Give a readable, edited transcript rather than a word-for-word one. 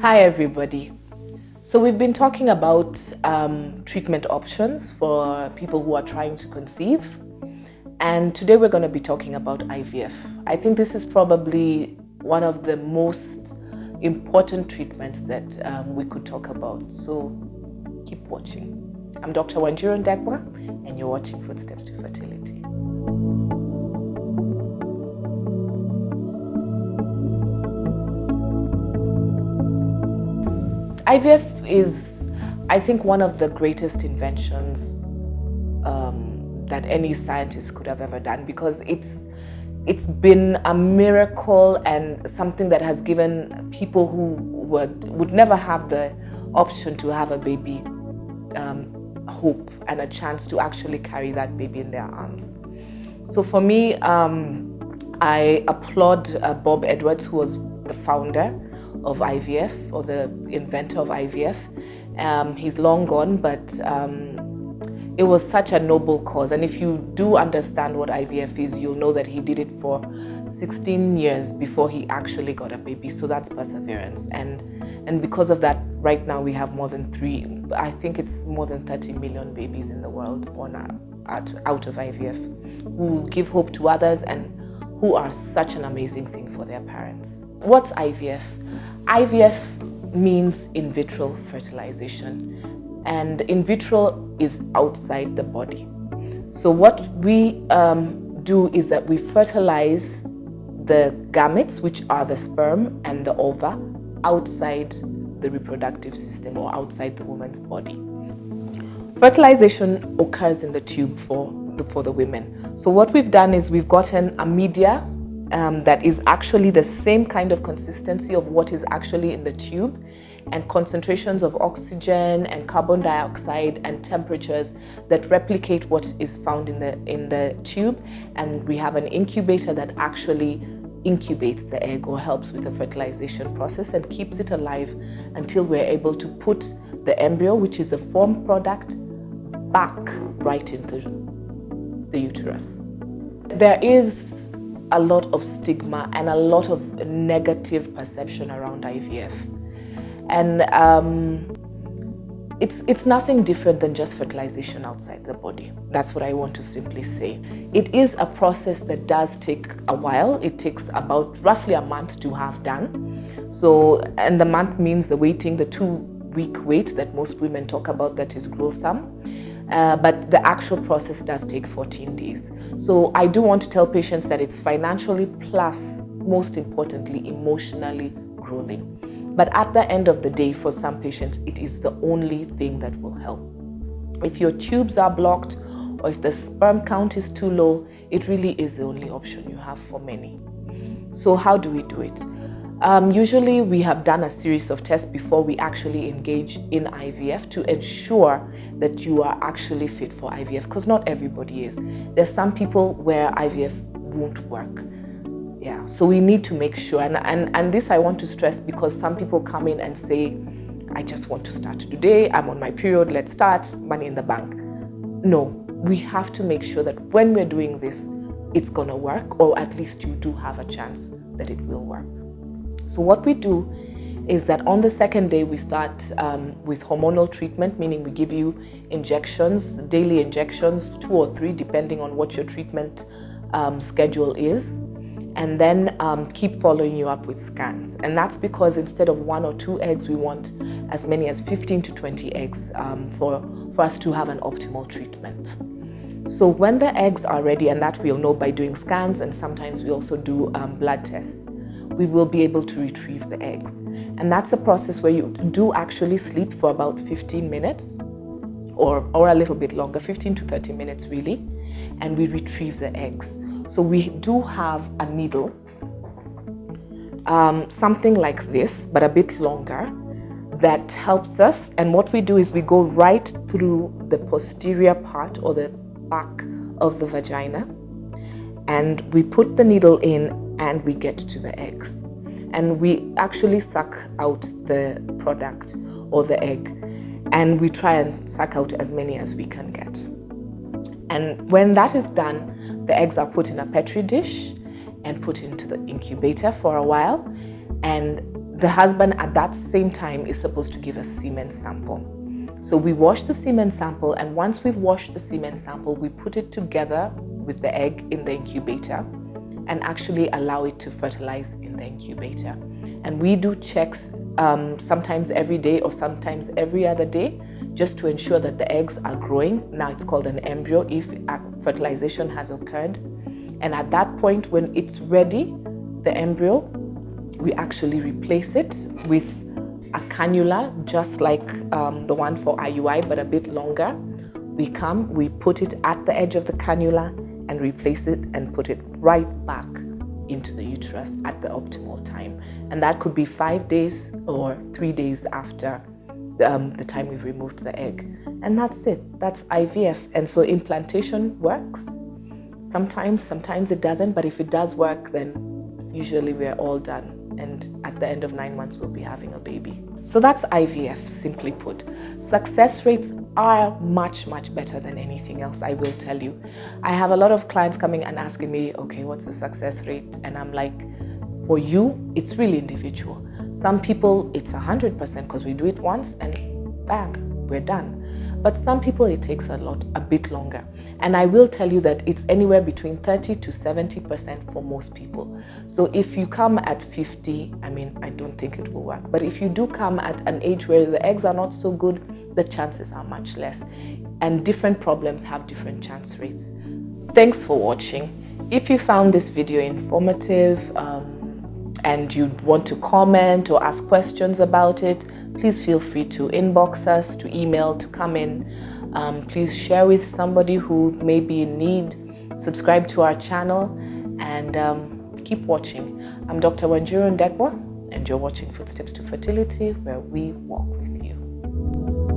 Hi everybody. So we've been talking about treatment options for people who are trying to conceive, and today we're going to be talking about IVF. I think this is probably one of the most important treatments that we could talk about. So keep watching. I'm Dr. Wanjiru Ndegwa, and you're watching Footsteps to Fertility. IVF is, I think, one of the greatest inventions that any scientist could have ever done, because it's been a miracle and something that has given people who would never have the option to have a baby hope and a chance to actually carry that baby in their arms. So for me, I applaud Bob Edwards, who was the founder of IVF, or the inventor of IVF. He's long gone, but it was such a noble cause. And if you do understand what IVF is, you'll know that he did it for 16 years before he actually got a baby. So that's perseverance. And because of that, right now we have more than 30 million babies in the world born out of IVF, who give hope to others and who are such an amazing thing for their parents. What's IVF? IVF means in vitro fertilization, and in vitro is outside the body. So what we do is that we fertilize the gametes, which are the sperm and the ova, outside the reproductive system or outside the woman's body. Fertilization occurs in the tube for the women. So what we've done is we've gotten a media that is actually the same kind of consistency of what is actually in the tube, and concentrations of oxygen and carbon dioxide and temperatures that replicate what is found in the tube. And we have an incubator that actually incubates the egg, or helps with the fertilization process, and keeps it alive until we're able to put the embryo, which is the formed product, back right into the uterus. There is a lot of stigma and a lot of negative perception around IVF, and it's nothing different than just fertilization outside the body. That's what I want to simply say. It is a process that does take a while. It takes about roughly a month to have done. So, and the month means the waiting, the 2-week wait that most women talk about, that is gruesome. But the actual process does take 14 days. So I do want to tell patients that it's financially, plus, most importantly, emotionally grueling. But at the end of the day, for some patients, it is the only thing that will help. If your tubes are blocked, or if the sperm count is too low, it really is the only option you have for many. So how do we do it? Usually we have done a series of tests before we actually engage in IVF to ensure that you are actually fit for IVF, because not everybody is. There's some people where IVF won't work. Yeah, so we need to make sure, and this I want to stress, because some people come in and say, I just want to start today, I'm on my period, let's start, money in the bank. No, we have to make sure that when we're doing this, it's gonna work, or at least you do have a chance that it will work. So what we do is that on the second day, we start with hormonal treatment, meaning we give you injections, daily injections, 2 or 3, depending on what your treatment schedule is, and then keep following you up with scans. And that's because instead of 1 or 2 eggs, we want as many as 15 to 20 eggs for us to have an optimal treatment. So when the eggs are ready, and that we'll know by doing scans, and sometimes we also do blood tests, we will be able to retrieve the eggs. And that's a process where you do actually sleep for about 15 minutes or a little bit longer, 15 to 30 minutes really, and we retrieve the eggs. So we do have a needle, something like this, but a bit longer, that helps us. And what we do is we go right through the posterior part, or the back of the vagina, and we put the needle in, and we get to the eggs, and we actually suck out the product, or the egg, and we try and suck out as many as we can get. And when that is done, the eggs are put in a petri dish and put into the incubator for a while, and the husband at that same time is supposed to give a semen sample. So we wash the semen sample, and once we've washed the semen sample, we put it together with the egg in the incubator and actually allow it to fertilize in the incubator. And we do checks sometimes every day or sometimes every other day, just to ensure that the eggs are growing. Now it's called an embryo if fertilization has occurred. And at that point, when it's ready, the embryo, we actually replace it with a cannula, just like the one for IUI, but a bit longer. We put it at the edge of the cannula and replace it and put it right back into the uterus at the optimal time. And that could be 5 days or 3 days after the time we've removed the egg. And that's it. That's IVF. And so implantation works. Sometimes it doesn't, but if it does work, then usually we're all done. And at the end of 9 months, we'll be having a baby. So that's IVF, simply put. Success rates are much, much better than anything else, I will tell you. I have a lot of clients coming and asking me, okay, what's the success rate? And I'm like, for you, it's really individual. Some people, it's 100% because we do it once and bang, we're done. But some people, it takes a bit longer. And I will tell you that it's anywhere between 30 to 70% for most people. So if you come at 50, I don't think it will work. But if you do come at an age where the eggs are not so good, the chances are much less. And different problems have different chance rates. Thanks for watching. If you found this video informative and you want to comment or ask questions about it, please feel free to inbox us, to email, to come in. Please share with somebody who may be in need. Subscribe to our channel and keep watching. I'm Dr. Wanjiru Ndegwa, and you're watching Footsteps to Fertility, where we walk with you.